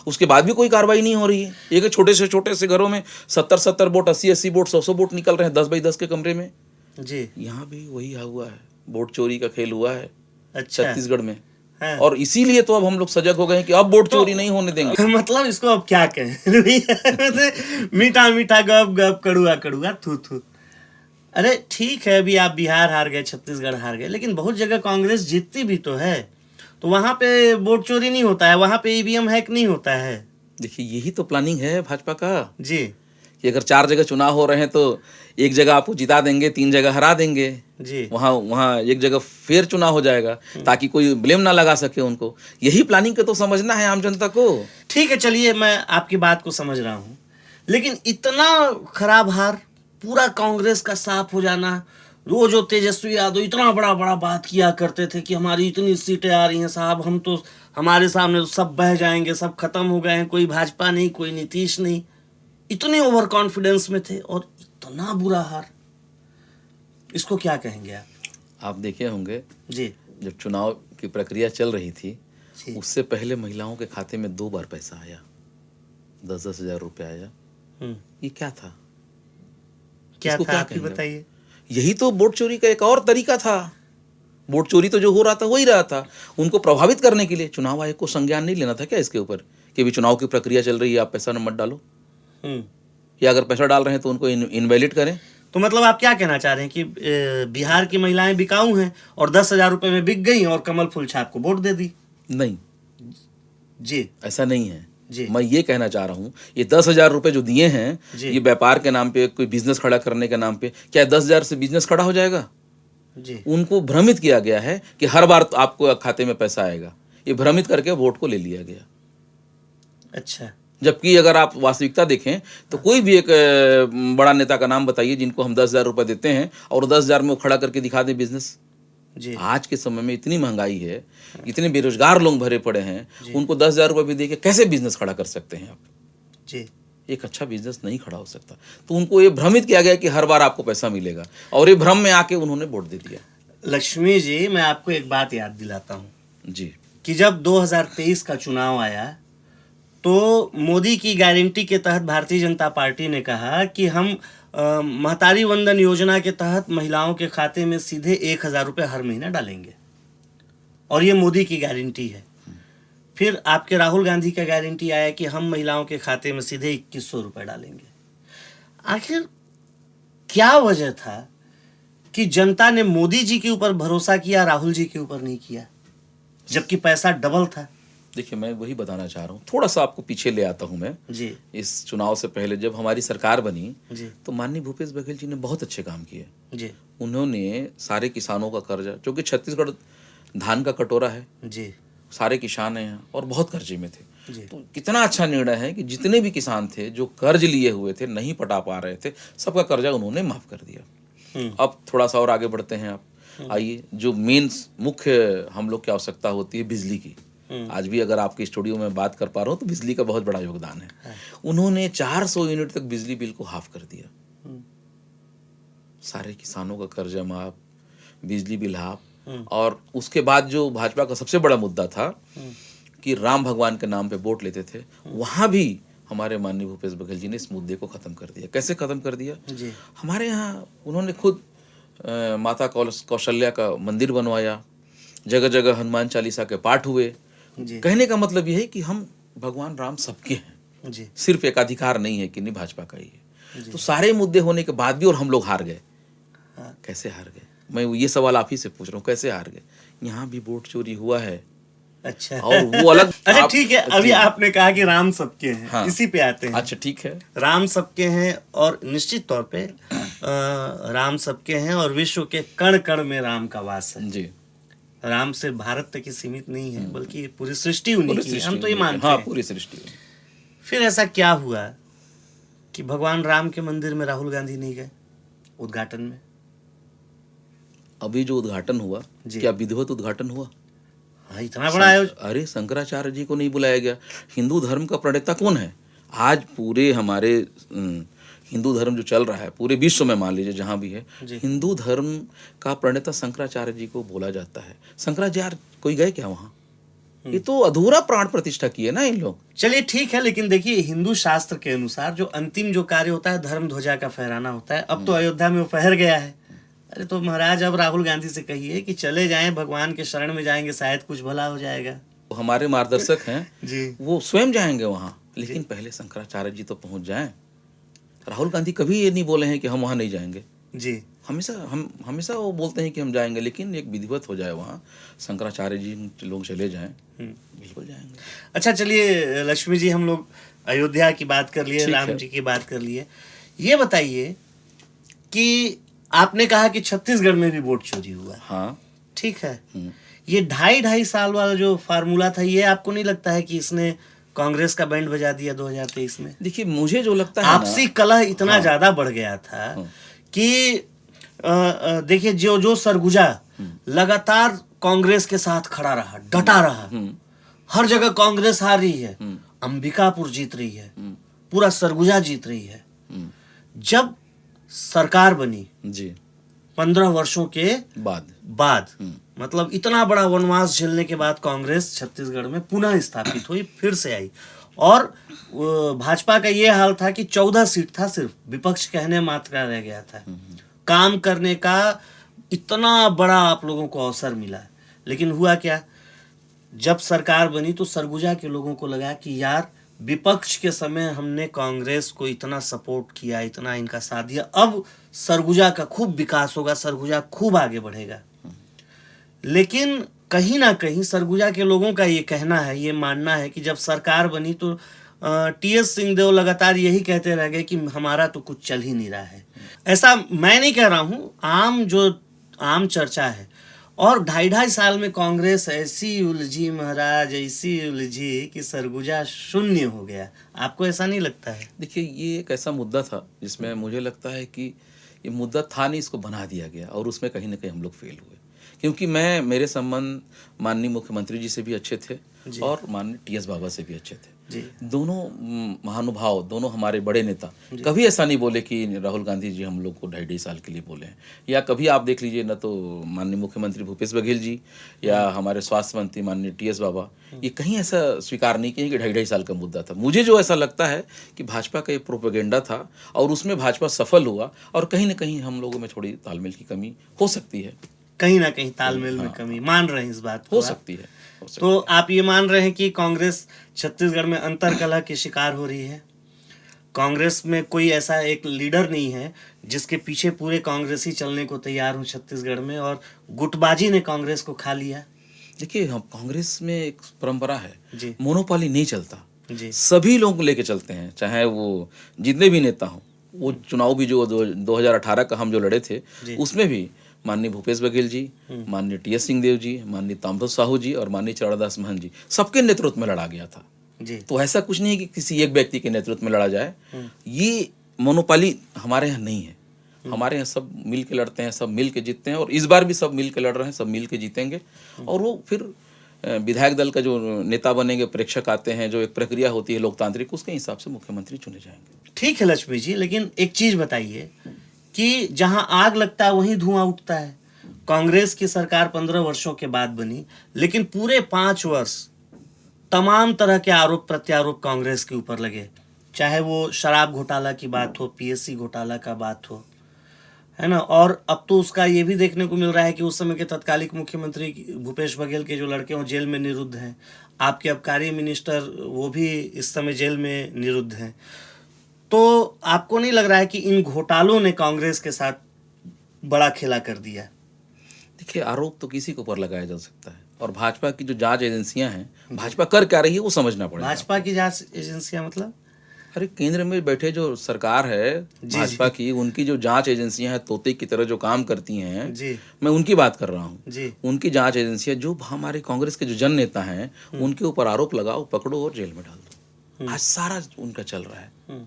उसके बाद भी कोई कार्रवाई नहीं हो रही है। एक छोटे से घरों में 70 वोट, 80 वोट, 100 वोट निकल रहे हैं 10 बाई 10 के कमरे में। जी। यहाँ भी वही हुआ है, वोट चोरी का खेल हुआ है। अच्छा। छत्तीसगढ़ में है। और इसीलिए तो अब हम लोग सजग हो गए हैं कि अब वोट चोरी नहीं होने देंगे। मतलब इसको अब क्या कहें? मीठा मीठा गप गप, कड़ुआ कड़ुआ थू थू। अरे ठीक है, अभी आप बिहार हार गए, छत्तीसगढ़ हार गए, लेकिन बहुत जगह कांग्रेस जीतती भी तो है, तो वहां पे वोट चोरी नहीं होता है, वहां पे ईवीएम हैक नहीं होता है। देखिए, यही तो प्लानिंग है भाजपा का जी। कि अगर 4 जगह चुनाव हो रहे हैं तो एक जगह आपको जिता देंगे, 3 जगह हरा देंगे। जी। वहाँ एक जगह फेयर चुनाव हो जाएगा ताकि कोई ब्लेम ना लगा सके उनको। यही प्लानिंग के तो समझना है आम जनता को। ठीक है, चलिए मैं आपकी बात को समझ रहा हूँ, लेकिन इतना खराब हार, पूरा कांग्रेस का साफ हो जाना, वो जो तेजस्वी यादव इतना बड़ा बात किया करते थे कि हमारी इतनी सीटें आ रही हैं साहब, हम तो, हमारे सामने तो सब बह जाएंगे, सब खत्म हो गए हैं, कोई भाजपा नहीं, कोई नीतीश नहीं, इतने ओवर कॉन्फिडेंस में थे और इतना बुरा हार, इसको क्या कहेंगे आप? आप देखे होंगे जी। जब चुनाव की प्रक्रिया चल रही थी जी। उससे पहले महिलाओं के खाते में 2 बार पैसा आया, 10-10 हजार रुपया आया। ये क्या था? क्या इसको था क्या आप ही कहेंगे? बताइए। यही तो वोट चोरी का एक और तरीका था। वोट चोरी तो जो हो रहा था वही रहा था। उनको प्रभावित करने के लिए चुनाव आयोग को संज्ञान नहीं लेना था क्या इसके ऊपर कि अभी चुनाव की प्रक्रिया चल रही है, आप पैसा मत डालो, हम्म। या अगर पैसा डाल रहे हैं तो उनको इनवैलिड करें। तो मतलब आप क्या कहना चाह रहे हैं कि बिहार की महिलाएं बिकाऊ हैं और 10,000 रुपए में बिक गई और कमल फूल छाप को वोट दे दी? नहीं जी ऐसा नहीं है जी। मैं ये कहना चाह रहा हूँ, ये 10,000 रुपए जो दिए हैं, जी। ये व्यापार के नाम पे, कोई बिजनेस खड़ा करने के नाम पे, क्या 10,000 से बिजनेस खड़ा हो जाएगा? जी उनको भ्रमित किया गया है कि हर बार तो आपको खाते में पैसा आएगा, ये भ्रमित करके वोट को ले लिया गया। अच्छा। जबकि अगर आप वास्तविकता देखें तो कोई भी एक बड़ा नेता का नाम बताइए जिनको हम 10,000 रुपए देते हैं और 10,000 में वो खड़ा करके दिखा दें बिजनेस। जी आज के समय में इतनी महंगाई है, इतने बेरोजगार लोग भरे पड़े हैं, उनको 10,000 रुपए भी दे के कैसे बिजनेस खड़ा कर सकते हैं आप? जी एक अच्छा बिजनेस नहीं खड़ा हो सकता। तो उनको ये भ्रमित किया गया कि हर बार आपको पैसा मिलेगा, और ये भ्रम में आके उन्होंने वोट दे दिया। लक्ष्मी जी, मैं आपको एक बात याद दिलाता हूँ जी कि जब 2023 का चुनाव आया तो मोदी की गारंटी के तहत भारतीय जनता पार्टी ने कहा कि हम महतारी वंदन योजना के तहत महिलाओं के खाते में सीधे 1,000 रुपये हर महीना डालेंगे, और ये मोदी की गारंटी है। फिर आपके राहुल गांधी का गारंटी आया कि हम महिलाओं के खाते में सीधे 2,100 रुपये डालेंगे। आखिर क्या वजह था कि जनता ने मोदी जी के ऊपर भरोसा किया, राहुल जी के ऊपर नहीं किया, जबकि पैसा डबल था? देखिए, मैं वही बताना चाह रहा हूँ, थोड़ा सा आपको पीछे ले आता हूँ मैं। जी इस चुनाव से पहले जब हमारी सरकार बनी जी तो माननीय भूपेश बघेल जी ने बहुत अच्छे काम किए। जी उन्होंने सारे किसानों का कर्जा, क्योंकि छत्तीसगढ़ धान का कटोरा है, जी सारे किसान हैं यहाँ और बहुत कर्जे में थे। जी तो कितना अच्छा निर्णय है कि जितने भी किसान थे जो कर्ज लिए हुए थे, नहीं पटा पा रहे थे, सबका कर्जा उन्होंने माफ कर दिया। अब थोड़ा सा और आगे बढ़ते हैं आप। आइए, जो मेन मुख्य हम लोग की आवश्यकता होती है बिजली की, आज भी अगर आपके स्टूडियो में बात कर पा रहा हूँ तो बिजली का बहुत बड़ा योगदान है। उन्होंने 400 यूनिट तक बिजली बिल को हाफ कर दिया। सारे किसानों का कर्जा माफ, बिजली बिल हाफ। और उसके बाद जो भाजपा का सबसे बड़ा मुद्दा था कि राम भगवान के नाम पे वोट लेते थे, वहां भी हमारे माननीय भूपेश बघेल जी ने इस मुद्दे को खत्म कर दिया। कैसे खत्म कर दिया? जी हमारे यहाँ उन्होंने खुद माता कौशल्या का मंदिर बनवाया, जगह जगह हनुमान चालीसा के पाठ हुए। जी कहने का मतलब यह है कि हम भगवान राम सबके हैं, जी सिर्फ एक अधिकार नहीं है कि नहीं भाजपा का ही है। तो सारे मुद्दे होने के बाद भी और हम लोग हार गए। हाँ। कैसे हार गए? मैं ये सवाल आप ही से पूछ रहा हूँ, कैसे हार गए? यहाँ भी वोट चोरी हुआ है। अच्छा, और वो अलग अच्छा ठीक है, अभी आपने कहा कि राम सबके हैं। हाँ। इसी पे आते हैं। अच्छा ठीक है, राम सबके हैं, और निश्चित तौर पे राम सबके हैं और विश्व के कण कण में राम का वास है। जी। राम सिर्फ भारत तक ही सीमित नहीं है, बल्कि पूरी सृष्टि उन्हीं की है, हम तो ये मानते हाँ, हैं। पूरी सृष्टि। फिर ऐसा क्या हुआ कि भगवान राम के मंदिर में राहुल गांधी नहीं गए उद्घाटन में? अभी जो उद्घाटन हुआ, जी। क्या विधिवत उद्घाटन हुआ? हाँ, इतना बड़ा आयोजन। अरे, शंकराचार्य जी को नहीं बुलाया गया। हिंदू धर्म का प्रणेता कौन है? आज पूरे हमारे हिंदू धर्म जो चल रहा है पूरे विश्व में, मान लीजिए जहाँ भी है, हिंदू धर्म का प्रणेता शंकराचार्य जी को बोला जाता है। शंकराचार्य कोई गए क्या वहाँ? ये तो अधूरा प्राण प्रतिष्ठा की है ना इन लोग। चलिए ठीक है, लेकिन देखिए हिंदू शास्त्र के अनुसार जो अंतिम जो कार्य होता है धर्म ध्वजा का फहराना होता है। अब तो अयोध्या में वो फहर गया है। अरे तो महाराज, अब राहुल गांधी से कहिए कि चले जाएं, भगवान के शरण में जाएंगे, शायद कुछ भला हो जाएगा। हमारे मार्गदर्शक हैं जी वो स्वयं जाएंगे वहाँ, लेकिन पहले शंकराचार्य जी तो पहुँच जाएं। राहुल गांधी कभी ये नहीं बोले हैं कि हम वहाँ नहीं जाएंगे। जी हमेशा वो बोलते हैं कि हम जाएंगे, लेकिन एक विधिवत हो जाए वहाँ, शंकराचार्य जी लोग चले जाएं, बिल्कुल जाएंगे। अच्छा चलिए लक्ष्मी जी, हम लोग अयोध्या की बात कर लिए, राम जी की बात कर लिए। ये बताइए कि आपने कहा कि छत्तीसगढ़ में भी वोट चोरी हुआ। हाँ ठीक है, ये 2.5 साल वाला जो फार्मूला था, ये आपको नहीं लगता है कि इसने कांग्रेस का बैंड बजा दिया 2023 में? देखिए, मुझे जो लगता है आपसी कलह इतना ज्यादा बढ़ गया था कि देखिए जो सरगुजा लगातार कांग्रेस के साथ खड़ा रहा, डटा रहा। हर जगह कांग्रेस हार रही है, अंबिकापुर जीत रही है, पूरा सरगुजा जीत रही है। जब सरकार बनी जी 15 वर्षों के बाद मतलब इतना बड़ा वनवास झेलने के बाद कांग्रेस छत्तीसगढ़ में पुनः स्थापित हुई, फिर से आई। और भाजपा का ये हाल था कि 14 सीट था, सिर्फ विपक्ष कहने मात्र का रह गया था। काम करने का इतना बड़ा आप लोगों को अवसर मिला, लेकिन हुआ क्या? जब सरकार बनी तो सरगुजा के लोगों को लगा कि यार विपक्ष के समय हमने कांग्रेस को इतना सपोर्ट किया, इतना इनका साथ दिया, अब सरगुजा का खूब विकास होगा, सरगुजा खूब आगे बढ़ेगा। लेकिन कहीं ना कहीं सरगुजा के लोगों का ये कहना है, ये मानना है कि जब सरकार बनी तो टी.एस. सिंहदेव लगातार यही कहते रह गए कि हमारा तो कुछ चल ही नहीं रहा है। ऐसा मैं नहीं कह रहा हूँ, आम चर्चा है। और 2.5 साल में कांग्रेस ऐसी उलझी महाराज, ऐसी उलझी कि सरगुजा शून्य हो गया। आपको ऐसा नहीं लगता है? देखिए, ये एक ऐसा मुद्दा था जिसमें मुझे लगता है कि ये मुद्दा था नहीं, इसको बना दिया गया और उसमें कहीं ना कहीं हम लोग फेल हुए। क्योंकि मेरे संबंध माननीय मुख्यमंत्री जी से भी अच्छे थे और माननीय टी.एस. बाबा से भी अच्छे थे जी। दोनों महानुभाव, दोनों हमारे बड़े नेता कभी ऐसा नहीं बोले कि राहुल गांधी जी हम लोग को 2.5 साल के लिए बोले हैं। या कभी आप देख लीजिए, न तो माननीय मुख्यमंत्री भूपेश बघेल जी या हमारे स्वास्थ्य मंत्री माननीय टी.एस. बाबा, ये कहीं ऐसा स्वीकार नहीं किए कि 2.5 साल का मुद्दा था। मुझे जो ऐसा लगता है कि भाजपा का ये प्रोपेगेंडा था और उसमें भाजपा सफल हुआ और कहीं ना कहीं हम लोगों में थोड़ी तालमेल की कमी हो सकती है। कहीं ना कहीं तालमेल में कमी मान रहे हैं, इस बात को हो सकती है। तो आप ये मान रहे हैं कि कांग्रेस छत्तीसगढ़ में अंतर्कलह की शिकार हो रही है? कांग्रेस में कोई ऐसा एक लीडर नहीं है जिसके पीछे पूरे कांग्रेसी चलने को तैयार हो छत्तीसगढ़ में, और गुटबाजी ने कांग्रेस को खा लिया? देखिए, हम कांग्रेस में एक परंपरा है जी। मोनोपोली नहीं चलता जी। सभी लोग लेके चलते हैं, चाहे वो जितने भी नेता हों। वो चुनाव भी जो 2018 का हम जो लड़े थे उसमें भी माननीय भूपेश बघेल जी, माननीय टी.एस. सिंहदेव जी, माननीय ताम्रध्वज साहू जी और माननीय चरणदास महंत जी, सबके नेतृत्व में लड़ा गया था जी। तो ऐसा कुछ नहीं है कि किसी एक व्यक्ति के नेतृत्व में लड़ा जाए। ये मोनोपोली हमारे यहाँ नहीं है। हमारे यहाँ सब मिल के लड़ते हैं, सब मिल के जीतते हैं और इस बार भी सब मिल के लड़ रहे हैं, सब मिल के जीतेंगे। और वो फिर विधायक दल का जो नेता बनेंगे, प्रेक्षक आते हैं, जो एक प्रक्रिया होती है लोकतांत्रिक, उसके हिसाब से मुख्यमंत्री चुने जाएंगे। ठीक है लक्ष्मी जी, लेकिन एक चीज बताइए कि जहां आग लगता है वहीं धुआं उठता है। कांग्रेस की सरकार 15 वर्षों के बाद बनी, लेकिन पूरे 5 वर्ष तमाम तरह के आरोप प्रत्यारोप कांग्रेस के ऊपर लगे, चाहे वो शराब घोटाला की बात हो, पीएससी घोटाला का बात हो, है ना। और अब तो उसका ये भी देखने को मिल रहा है कि उस समय के तत्कालिक मुख्यमंत्री भूपेश बघेल के जो लड़के वो जेल में निरुद्ध हैं। आपके आबकारी मिनिस्टर वो भी इस समय जेल में निरुद्ध हैं। तो आपको नहीं लग रहा है कि इन घोटालों ने कांग्रेस के साथ बड़ा खेला कर दिया? देखिए, आरोप तो किसी के ऊपर लगाया जा सकता है और भाजपा की जो जांच एजेंसियां हैं, भाजपा कर क्या रही है वो समझना पड़ेगा। भाजपा की जांच एजेंसियां मतलब? अरे, केंद्र में बैठे जो सरकार है भाजपा की, उनकी जो जांच एजेंसियां हैं, तोते की तरह जो काम करती हैं जी। मैं उनकी बात कर रहा हूँ जी। उनकी जांच एजेंसियां, जो हमारे कांग्रेस के जो जन नेता हैं उनके ऊपर आरोप लगाओ, पकड़ो और जेल में डाल दो। आज सारा उनका चल रहा है।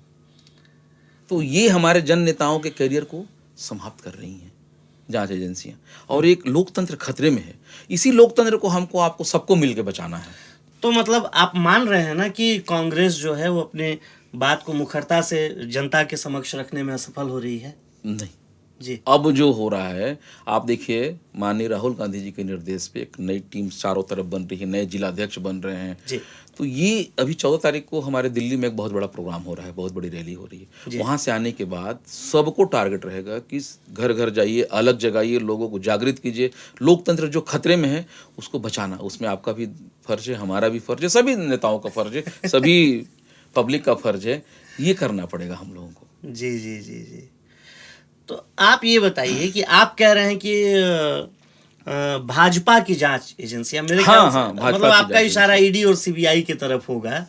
तो ये हमारे जन नेताओं के करियर को समाप्त कर रही हैं जांच एजेंसियां, और एक लोकतंत्र खतरे में है। इसी लोकतंत्र को हमको, आपको, सबको मिलकर बचाना है। तो मतलब आप मान रहे हैं ना कि कांग्रेस जो है वो अपने बात को मुखरता से जनता के समक्ष रखने में असफल हो रही है? नहीं जी। अब जो हो रहा है, आप देखिए, माननीय राहुल गांधी जी के निर्देश पे एक नई टीम चारों तरफ बन रही है, नए जिलाध्यक्ष बन रहे हैं जी। तो ये अभी 14 तारीख को हमारे दिल्ली में एक बहुत बड़ा प्रोग्राम हो रहा है, बहुत बड़ी रैली हो रही है। वहां से आने के बाद सबको टारगेट रहेगा कि घर घर जाइए, अलग जगाइए, लोगों को जागृत कीजिए। लोकतंत्र जो खतरे में है उसको बचाना, उसमें आपका भी फर्ज है, हमारा भी फर्ज है, सभी नेताओं का फर्ज है, सभी पब्लिक का फर्ज है। ये करना पड़ेगा हम लोगों को। जी जी जी जी। तो आप ये बताइए कि आप कह रहे हैं कि भाजपा की जांच एजेंसियां, मेरे ख्याल से मतलब आपका इशारा ईडी और सीबीआई की तरफ होगा।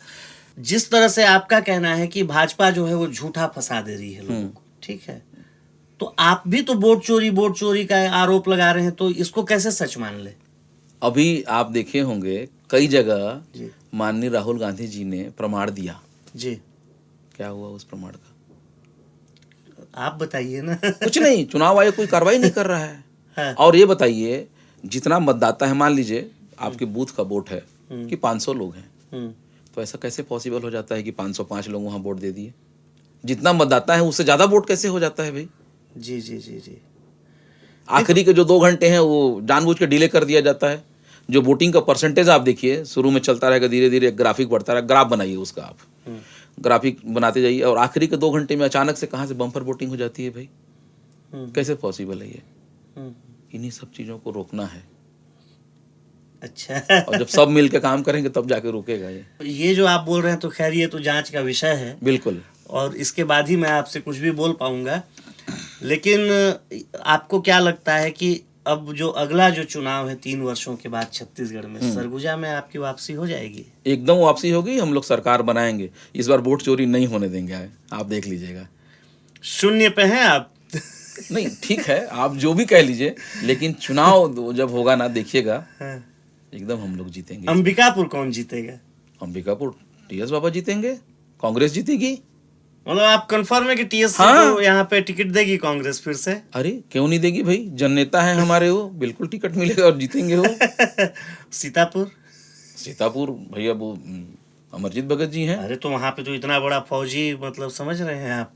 जिस तरह से आपका कहना है कि भाजपा जो है वो झूठा फंसा दे रही है लोगों को, ठीक है, तो आप भी तो वोट चोरी का आरोप लगा रहे हैं, तो इसको कैसे सच मान ले? अभी आप देखे होंगे कई जगह माननीय राहुल गांधी जी ने प्रमाण दिया जी। क्या हुआ उस प्रमाण का? आप बताइए ना। कुछ नहीं, चुनाव आयोग कोई कार्रवाई नहीं कर रहा है। हाँ। और ये बताइए, जितना मतदाता है, मान लीजिए आपके बूथ का वोट है कि 500 लोग हैं, तो ऐसा कैसे पॉसिबल हो जाता है कि 505 लोग वहां वोट दे दिए? जितना मतदाता है उससे ज्यादा वोट कैसे हो जाता है भाई? जी जी जी जी। आखिरी के जो 2 घंटे हैं वो जानबूझ के डिले कर दिया जाता है। जो वोटिंग का परसेंटेज आप देखिए, शुरू में चलता रहेगा, धीरे धीरे एक ग्राफिक बढ़ता रहेगा। ग्राफ बनाइए उसका, आप ग्राफिक बनाते जाइए, और आखिरी के 2 घंटे में अचानक से कहाँ से बम्पर वोटिंग हो जाती है भाई? कैसे पॉसिबल है ये? इन्हीं सब चीजों को रोकना है। अच्छा। और जब सब मिल के काम करेंगे तब जाके रुकेगा ये जो आप बोल रहे हैं तो खैर ये तो जांच का विषय है, बिल्कुल। और इसके बाद ही मैं आपसे कुछ भी बोल पाऊंगा। लेकिन आपको क्या लगता है कि अब जो अगला जो चुनाव है 3 वर्षों के बाद छत्तीसगढ़ में, सरगुजा में आपकी वापसी हो जाएगी? एकदम वापसी होगी, हम लोग सरकार बनाएंगे, इस बार वोट चोरी नहीं होने देंगे, आप देख लीजिएगा। शून्य पे हैं आप? नहीं ठीक है, आप जो भी कह लीजिए, लेकिन चुनाव जब होगा ना देखिएगा, एकदम हम लोग जीतेंगे। अंबिकापुर कौन जीतेगा? अंबिकापुर टीएस बाबा जीतेंगे, कांग्रेस जीतेगी। मतलब आप कंफर्म है कि टीएस हाँ। को यहाँ पे टिकट देगी कांग्रेस फिर से? अरे क्यों नहीं देगी भाई, जननेता है हमारे, वो बिल्कुल टिकट मिलेगा और जीतेंगे वो। सीतापुर भैया वो अमरजीत भगत जी हैं। अरे तो वहां पे तो इतना बड़ा फौजी, मतलब समझ रहे हैं आप,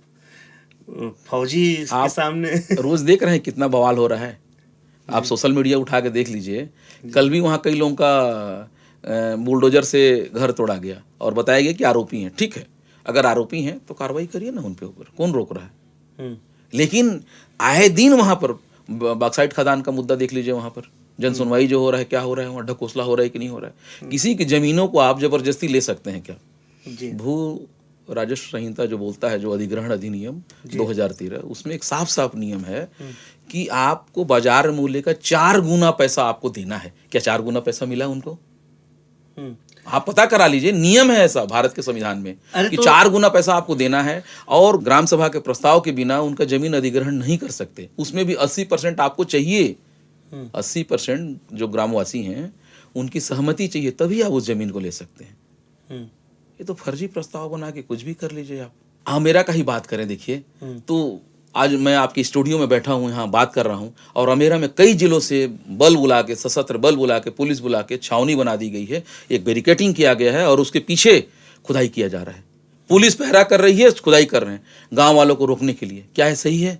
फौजी के सामने रोज देख रहे हैं कितना बवाल हो रहा है, आप सोशल मीडिया उठा के देख लीजिए। कल भी वहाँ कई लोगों का बुलडोजर से घर तोड़ा गया और बताया गया कि आरोपी हैं। ठीक है, अगर आरोपी हैं तो कार्रवाई करिए ना उन पे ऊपर, कौन रोक रहा है? लेकिन आए दिन वहाँ पर बॉक्साइट खदान का मुद्दा देख लीजिए, वहाँ पर जन सुनवाई जो हो रहा है, क्या हो रहा है वहाँ, ढकोसला हो रहा है कि नहीं हो रहा है? किसी की जमीनों को आप जबरदस्ती ले सकते हैं क्या? भू राजस्व संहिता जो बोलता है, जो अधिग्रहण अधिनियम 2013, उसमें एक साफ साफ नियम है कि आपको बाजार मूल्य का 4 गुना पैसा आपको देना है। क्या 4 गुना पैसा मिला उनको? आप पता करा लीजिए, नियम है ऐसा भारत के संविधान में कि 4 गुना पैसा आपको देना है, और ग्राम सभा के प्रस्ताव के बिना उनका जमीन अधिग्रहण नहीं कर सकते। उसमें भी 80% आपको चाहिए, 80% जो ग्रामवासी हैं उनकी सहमति चाहिए, तभी आप उस जमीन को ले सकते हैं। ये तो फर्जी प्रस्ताव बना के कुछ भी कर लीजिए आप। अमेरा का ही बात करें, देखिए तो आज मैं आपकी स्टूडियो में बैठा हूँ, यहाँ बात कर रहा हूँ, और अमेरा में कई जिलों से बल बुला के, सशस्त्र बल बुला के, पुलिस बुला के छावनी बना दी गई है, एक बैरिकेटिंग किया गया है और उसके पीछे खुदाई किया जा रहा है। पुलिस पहरा कर रही है, खुदाई कर रहे हैं गाँव वालों को रोकने के लिए। क्या है सही है?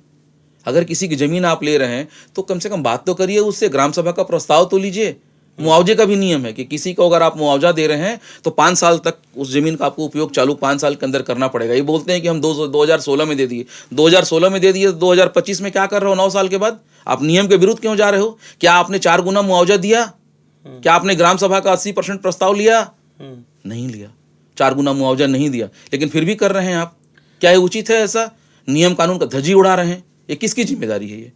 अगर किसी की जमीन आप ले रहे हैं तो कम से कम बात तो करिए उससे, ग्राम सभा का प्रस्ताव तो लीजिए। मुआवजे का भी नियम है कि किसी को अगर आप मुआवजा दे रहे हैं तो 5 साल तक उस जमीन का आपको उपयोग चालू 5 साल के अंदर करना पड़ेगा। ये बोलते हैं कि हम 2016 में दे दिए, 2016 में दे दिए, 2025 में क्या कर रहे हो? 9 साल के बाद आप नियम के विरुद्ध क्यों जा रहे हो? क्या आपने 4 गुना मुआवजा दिया? क्या आपने ग्राम सभा का 80% प्रस्ताव लिया? नहीं लिया, 4 गुना मुआवजा नहीं दिया, लेकिन फिर भी कर रहे हैं आप। क्या ये उचित है? ऐसा नियम कानून का धज्जी उड़ा रहे हैं, ये किसकी जिम्मेदारी है? ये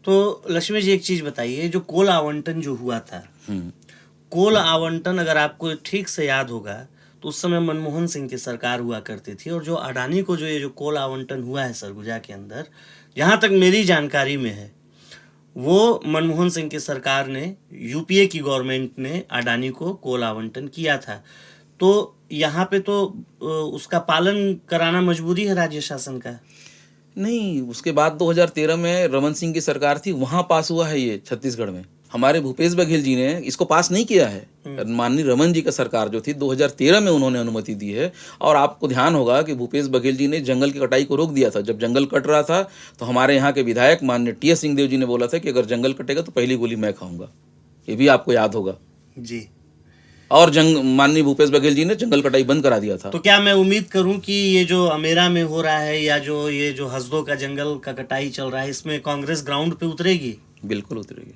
तो लक्ष्मी जी एक चीज बताइए, जो कोल आवंटन जो हुआ था, कोल आवंटन अगर आपको ठीक से याद होगा तो उस समय मनमोहन सिंह की सरकार हुआ करती थी, और जो अडानी को जो ये जो कोल आवंटन हुआ है सरगुजा के अंदर, जहाँ तक मेरी जानकारी में है, वो मनमोहन सिंह की सरकार ने, यूपीए की गवर्नमेंट ने अडानी को कोल आवंटन किया था। तो यहाँ पे तो उसका पालन कराना मजबूरी है राज्य शासन का। नहीं, उसके बाद 2013 में रमन सिंह की सरकार थी, वहां पास हुआ है ये छत्तीसगढ़ में। हमारे भूपेश बघेल जी ने इसको पास नहीं किया है। माननीय रमन जी का सरकार जो थी 2013 में उन्होंने अनुमति दी है। और आपको ध्यान होगा कि भूपेश बघेल जी ने जंगल की कटाई को रोक दिया था। जब जंगल कट रहा था तो हमारे यहाँ के विधायक माननीय टीएस सिंहदेव जी ने बोला था कि अगर जंगल कटेगा तो पहली गोली मैं खाऊंगा। ये भी आपको याद होगा जी। और माननीय भूपेश बघेल जी ने जंगल कटाई बंद करा दिया था। तो क्या मैं उम्मीद करूं कि ये जो अमेरा में हो रहा है, या जो ये जो हसदो का जंगल का कटाई चल रहा है, इसमें कांग्रेस ग्राउंड पे उतरेगी? बिल्कुल उतरेगी।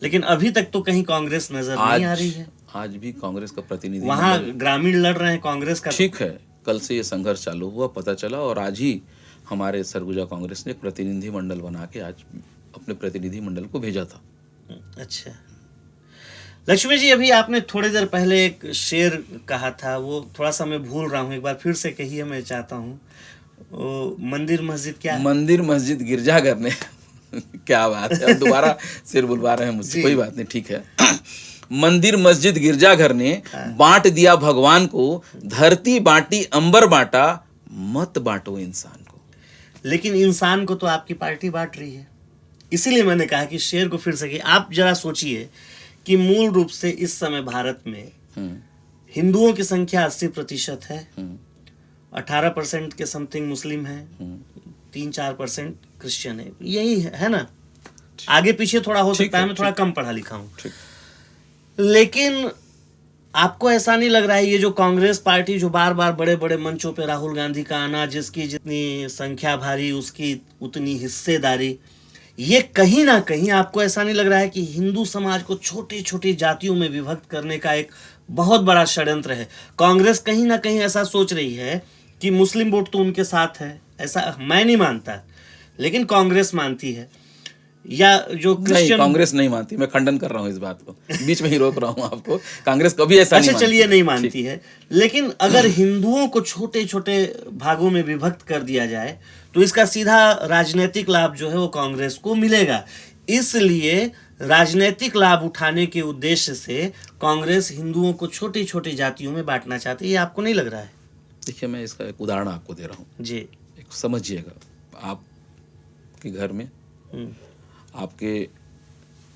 लेकिन अभी तक तो कहीं कांग्रेस नजर नहीं आ रही है। आज भी कांग्रेस का प्रतिनिधि वहाँ ग्रामीण लड़ रहे हैं कांग्रेस का। ठीक है, कल से ये संघर्ष चालू हुआ, पता चला, और आज ही हमारे सरगुजा कांग्रेस ने एक प्रतिनिधि मंडल बना के आज अपने प्रतिनिधि मंडल को भेजा था। अच्छा लक्ष्मी जी, अभी आपने थोड़ी देर पहले एक शेर कहा था, वो थोड़ा सा मैं भूल रहा हूँ, एक बार फिर से कहिए, मैं चाहता हूँ। मंदिर मस्जिद क्या? मंदिर मस्जिद गिरजाघर ने क्या बात है, अब दोबारा शेर बुलवा रहे हैं मुझसे, कोई बात नहीं, ठीक है। मंदिर मस्जिद गिरजाघर ने बांट दिया भगवान को, धरती बांटी अंबर बांटा, मत बांटो इंसान को। लेकिन इंसान को तो आपकी पार्टी बांट रही है, इसीलिए मैंने कहा कि शेर को फिर से कि आप जरा सोचिए कि मूल रूप से इस समय भारत में हिंदुओं की संख्या 80% है, 18% के समथिंग मुस्लिम है, 3-4% क्रिश्चियन है, यही है ना? आगे पीछे थोड़ा हो सकता है, मैं थोड़ा कम पढ़ा लिखा हूँ। लेकिन आपको ऐसा नहीं लग रहा है ये जो कांग्रेस पार्टी जो बार बार बड़े बड़े मंचों पे राहुल गांधी का आना, जिसकी जितनी संख्या भारी उसकी उतनी हिस्सेदारी, ये कहीं ना कहीं आपको ऐसा नहीं लग रहा है कि हिंदू समाज को छोटी छोटी जातियों में विभक्त करने का एक बहुत बड़ा षड्यंत्र है? कांग्रेस कहीं ना कहीं ऐसा सोच रही है कि मुस्लिम वोट तो उनके साथ है, ऐसा मैं नहीं मानता, लेकिन कांग्रेस मानती है, या जो नहीं, क्रिश्चियन कांग्रेस नहीं मानती। मैं खंडन कर रहा हूँ इस बात को, बीच में ही रोक रहा हूँ आपको। कांग्रेस कभी ऐसा नहीं अच्छा मानती। चलिए नहीं मानती है, लेकिन अगर हिंदुओं को छोटे छोटे भागों में विभक्त कर दिया जाए तो इसका सीधा राजनीतिक लाभ जो है वो कांग्रेस को मिलेगा। इसलिए राजनीतिक लाभ उठाने के उद्देश्य से कांग्रेस हिंदुओं को छोटी छोटी जातियों में बांटना चाहती है। ये आपको नहीं लग रहा है? देखिए, मैं इसका एक उदाहरण आपको दे रहा हूँ, जी। एक समझिएगा। आपके घर में आपके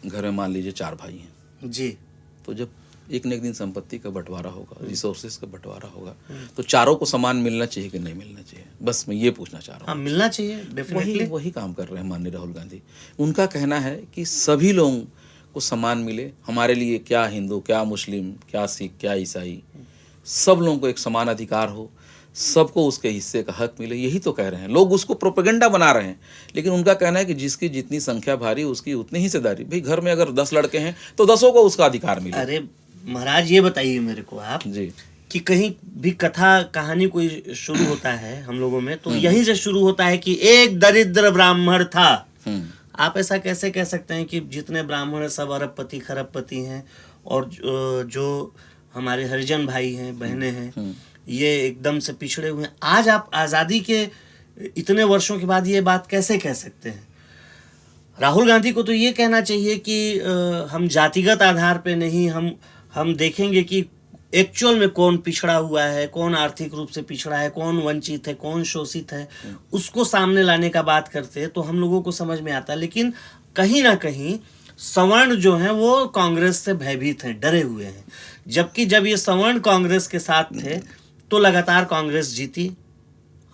घर में मान लीजिए 4 भाई हैं जी। तो जब एक न एक दिन संपत्ति का बंटवारा होगा, रिसोर्सेज का बंटवारा होगा, तो चारों को समान मिलना चाहिए कि नहीं मिलना चाहिए? बस मैं ये पूछना चाह रहा हूँ। हाँ, मिलना चाहिए डेफिनेटली। वही काम कर रहे हैं माननीय राहुल गांधी। उनका कहना है कि सभी लोगों को समान मिले। हमारे लिए क्या हिंदू, क्या मुस्लिम, क्या सिख, क्या ईसाई, सब लोगों को एक समान अधिकार हो, सबको उसके हिस्से का हक मिले। यही तो कह रहे हैं लोग, उसको प्रोपेगेंडा बना रहे हैं। लेकिन उनका कहना है कि जिसकी जितनी संख्या भारी उसकी उतनी हिस्सेदारी। भाई, घर में अगर 10 लड़के हैं तो 10 को उसका अधिकार मिले। अरे महाराज, ये बताइए मेरे को आप जी कि कहीं भी कथा कहानी कोई शुरू होता है हम लोगों में तो यही से शुरू होता है कि एक दरिद्र ब्राह्मण था। आप ऐसा कैसे कह सकते हैं कि जितने ब्राह्मण हैं सब अरबपति खरबपति हैं, और जो हमारे हरिजन भाई हैं, बहनें हैं, ये एकदम से पिछड़े हुए हैं? आज आप आज़ादी के इतने वर्षों के बाद ये बात कैसे कह सकते हैं? राहुल गांधी को तो ये कहना चाहिए कि हम जातिगत आधार पे नहीं, हम देखेंगे कि एक्चुअल में कौन पिछड़ा हुआ है, कौन आर्थिक रूप से पिछड़ा है, कौन वंचित है, कौन शोषित है, उसको सामने लाने का बात करते हैं तो हम लोगों को समझ में आता है। लेकिन कहीं ना कहीं सवर्ण जो हैं वो कांग्रेस से भयभीत हैं, डरे हुए हैं। जबकि जब ये सवर्ण कांग्रेस के साथ थे तो लगातार कांग्रेस जीती,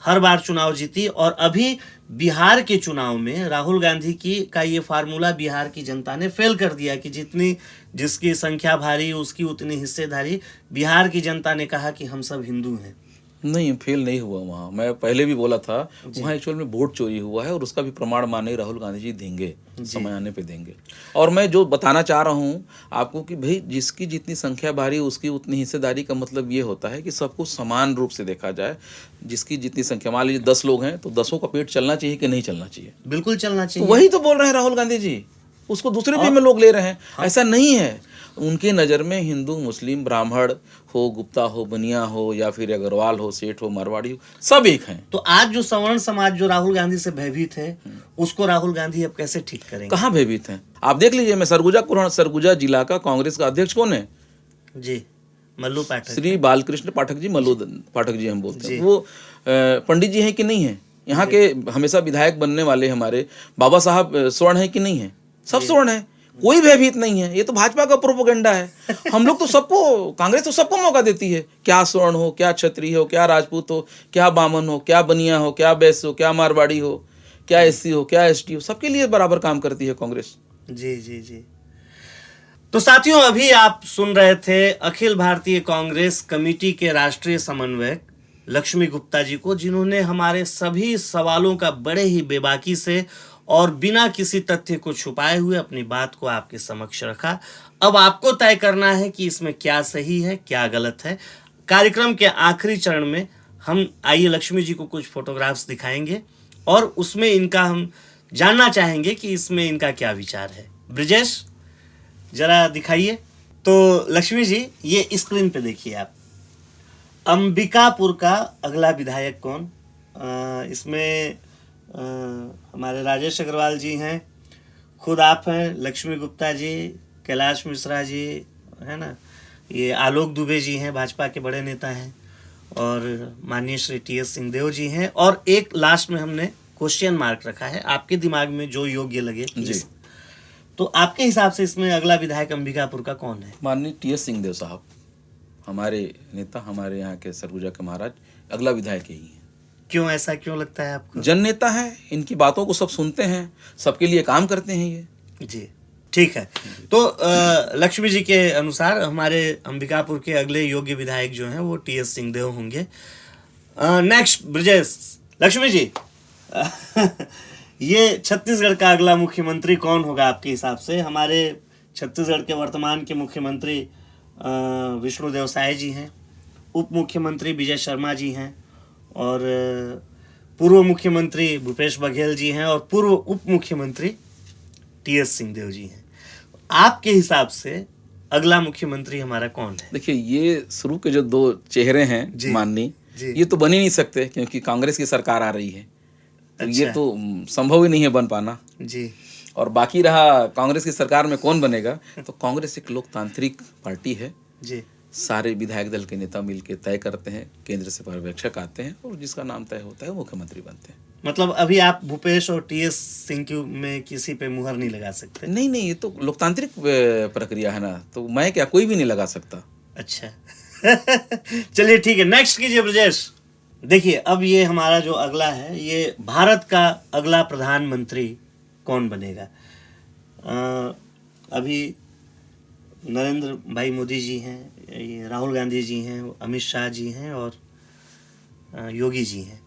हर बार चुनाव जीती। और अभी बिहार के चुनाव में राहुल गांधी का ये फार्मूला बिहार की जनता ने फेल कर दिया कि जिसकी संख्या भारी उसकी उतनी हिस्सेदारी। बिहार की जनता ने कहा कि हम सब हिंदू हैं। नहीं, फेल नहीं हुआ वहाँ। मैं पहले भी बोला था, वहाँ एक्चुअल में वोट चोरी हुआ है और उसका भी प्रमाण माननीय राहुल गांधी जी देंगे, समय आने पे देंगे। और मैं जो बताना चाह रहा हूँ आपको कि भाई, जिसकी जितनी संख्या भारी उसकी उतनी हिस्सेदारी का मतलब ये होता है कि सबको समान रूप से देखा जाए। जिसकी जितनी संख्या, मान लीजिए 10 लोग हैं तो 10 का पेट चलना चाहिए कि नहीं चलना चाहिए? बिल्कुल चलना चाहिए। तो वही तो बोल रहे हैं राहुल गांधी जी, उसको दूसरे वे में लोग ले रहे हैं। ऐसा नहीं है। उनके नज़र में हिंदू, मुस्लिम, ब्राह्मण हो, गुप्ता हो, बनिया हो, या फिर अग्रवाल हो, सेठ हो, मारवाड़ी हो, सब एक हैं। तो आज जो सवर्ण समाज जो राहुल गांधी से भयभीत है, उसको राहुल गांधी अब कैसे ठीक करेंगे? कहाँ भयभीत हैं? आप देख लीजिए। मैं सरगुजा जिला का कांग्रेस का अध्यक्ष कौन है? जी, मल्लू पाठक, श्री बालकृष्ण पाठक जी, मल्लू पाठक जी हम बोलते हैं। वो पंडित जी हैं कि नहीं है? यहाँ के हमेशा विधायक बनने वाले हमारे बाबा साहब स्वर्ण है कि नहीं है? सब स्वर्ण है, कोई भयभीत नहीं है। ये तो भाजपा का प्रोपेगेंडा है। हम लोग तो सबको, कांग्रेस तो सबको मौका देती है, क्या स्वर्ण हो, क्या क्षत्रिय हो, क्या राजपूत हो, क्या बामन हो, क्या बनिया हो, क्या बैश्य हो, क्या मारवाड़ी हो, क्या एससी हो, क्या एसटी हो, सबके लिए बराबर काम करती है कांग्रेस। जी जी जी। तो साथियों, अभी आप सुन रहे थे अखिल भारतीय कांग्रेस कमेटी के राष्ट्रीय समन्वयक लक्ष्मी गुप्ता जी को, जिन्होंने हमारे सभी सवालों का बड़े ही बेबाकी से और बिना किसी तथ्य को छुपाए हुए अपनी बात को आपके समक्ष रखा। अब आपको तय करना है कि इसमें क्या सही है, क्या गलत है। कार्यक्रम के आखिरी चरण में हम आइए लक्ष्मी जी को कुछ फोटोग्राफ्स दिखाएंगे और उसमें इनका हम जानना चाहेंगे कि इसमें इनका क्या विचार है। ब्रिजेश, जरा दिखाइए। तो लक्ष्मी जी, ये स्क्रीन पे देखिए आप, अंबिकापुर का अगला विधायक कौन? इसमें हमारे राजेश अग्रवाल जी हैं, खुद आप हैं, लक्ष्मी गुप्ता जी, कैलाश मिश्रा जी, है ना, ये आलोक दुबे जी हैं, भाजपा के बड़े नेता हैं, और माननीय श्री टी.एस. सिंहदेव जी हैं, और एक लास्ट में हमने क्वेश्चन मार्क रखा है, आपके दिमाग में जो योग्य लगे जी। तो आपके हिसाब से इसमें अगला विधायक अंबिकापुर का कौन है? माननीय टी.एस. सिंहदेव साहब, हमारे नेता, हमारे यहाँ के सरगुजा के महाराज, अगला विधायक यही है। क्यों, ऐसा क्यों लगता है आपको? जन नेता है, इनकी बातों को सब सुनते हैं, सबके लिए काम करते हैं ये। जी, ठीक है। तो लक्ष्मी जी के अनुसार हमारे अंबिकापुर के अगले योग्य विधायक जो हैं वो टी.एस. सिंहदेव होंगे। नेक्स्ट ब्रिजेश, लक्ष्मी जी ये छत्तीसगढ़ का अगला मुख्यमंत्री कौन होगा आपके हिसाब से? हमारे छत्तीसगढ़ के वर्तमान के मुख्यमंत्री विष्णुदेव साय जी हैं, उप मुख्यमंत्री विजय शर्मा जी हैं, और पूर्व मुख्यमंत्री भूपेश बघेल जी हैं, और पूर्व उप मुख्यमंत्री टी.एस. सिंहदेव जी हैं। आपके हिसाब से अगला मुख्यमंत्री हमारा कौन है? देखिए, ये शुरू के जो 2 चेहरे हैं माननीय, ये तो बन ही नहीं सकते क्योंकि कांग्रेस की सरकार आ रही है। तो ये तो संभव ही नहीं है बन पाना जी। और बाकी रहा कांग्रेस की सरकार में कौन बनेगा, तो कांग्रेस एक लोकतांत्रिक पार्टी है जी। सारे विधायक दल के नेता मिलकर तय करते हैं, केंद्र से पर्यवेक्षक आते हैं और जिसका नाम तय होता है मुख्यमंत्री बनते हैं। मतलब अभी आप भूपेश और टी.एस. सिंह में किसी पे मुहर नहीं लगा सकते? नहीं, ये तो लोकतांत्रिक प्रक्रिया है ना, तो मैं क्या, कोई भी नहीं लगा सकता। अच्छा चलिए ठीक है, नेक्स्ट कीजिए ब्रजेश। देखिए, अब ये हमारा जो अगला है, ये भारत का अगला प्रधानमंत्री कौन बनेगा? अभी नरेंद्र भाई मोदी जी हैं, ये राहुल गांधी जी हैं, अमित शाह जी हैं, और योगी जी हैं।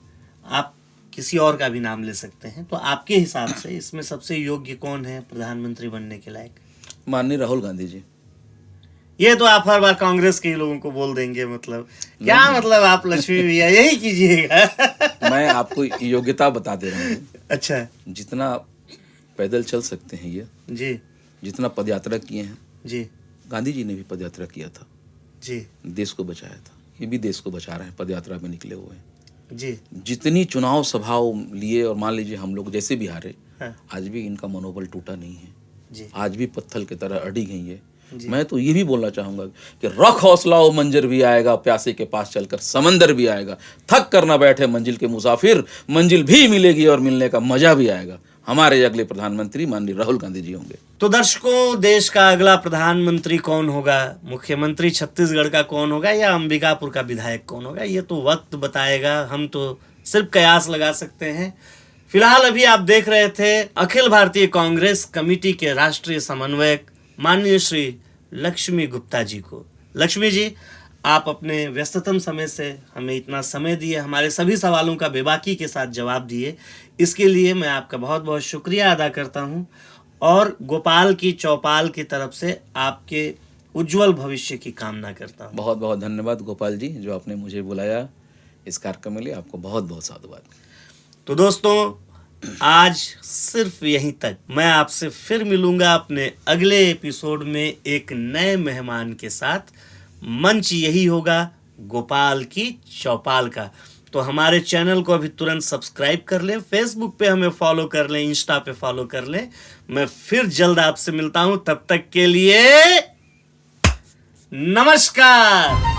आप किसी और का भी नाम ले सकते हैं। तो आपके हिसाब से इसमें सबसे योग्य कौन है प्रधानमंत्री बनने के लायक? माननीय राहुल गांधी जी। ये तो आप हर बार कांग्रेस के ही लोगों को बोल देंगे, मतलब क्या मतलब आप लक्ष्मी भैया यही कीजिएगा। मैं आपको योग्यता बता दे रहा हूँ। अच्छा। जितना पैदल चल सकते हैं ये जी, जितना पदयात्रा किए हैं जी, गांधी जी ने भी पदयात्रा किया था जी, देश को बचाया था। ये भी देश को बचा रहे हैं, पदयात्रा में निकले हुए हैं जी। जितनी चुनाव सभाओं लिए, और मान लीजिए हम लोग जैसे भी हारे, हाँ। आज भी इनका मनोबल टूटा नहीं है जी, आज भी पत्थर की तरह अड़ी गई है। जी। मैं तो ये भी बोलना चाहूंगा कि रख हौसला ओ मंजर भी आएगा, प्यासे के पास चलकर समंदर भी आएगा, थक कर न बैठे मंजिल के मुसाफिर, मंजिल भी मिलेगी और मिलने का मजा भी आएगा। हमारे अगले प्रधानमंत्री माननीय राहुल गांधी जी होंगे। तो दर्शकों, देश का अगला प्रधानमंत्री कौन होगा, मुख्यमंत्री छत्तीसगढ़ का कौन होगा, या अंबिकापुर का विधायक कौन होगा, ये तो वक्त बताएगा। हम तो सिर्फ कयास लगा सकते हैं। फिलहाल अभी आप देख रहे थे अखिल भारतीय कांग्रेस कमेटी के राष्ट्रीय समन्वयक माननीय श्री लक्ष्मी गुप्ता जी को। लक्ष्मी जी, आप अपने व्यस्ततम समय से हमें इतना समय दिए, हमारे सभी सवालों का बेबाकी के साथ जवाब दिए, इसके लिए मैं आपका बहुत बहुत शुक्रिया अदा करता हूं, और गोपाल की चौपाल की तरफ से आपके उज्जवल भविष्य की कामना करता हूं। बहुत बहुत धन्यवाद गोपाल जी, जो आपने मुझे बुलाया इस कार्यक्रम में लिए। आपको बहुत बहुत साधुवाद। तो दोस्तों, आज सिर्फ यहीं तक। मैं आपसे फिर मिलूंगा अपने अगले एपिसोड में एक नए मेहमान के साथ। मंच यही होगा गोपाल की चौपाल का। तो हमारे चैनल को अभी तुरंत सब्सक्राइब कर लें, फेसबुक पे हमें फॉलो कर लें, इंस्टा पे फॉलो कर लें। मैं फिर जल्द आपसे मिलता हूं, तब तक के लिए नमस्कार।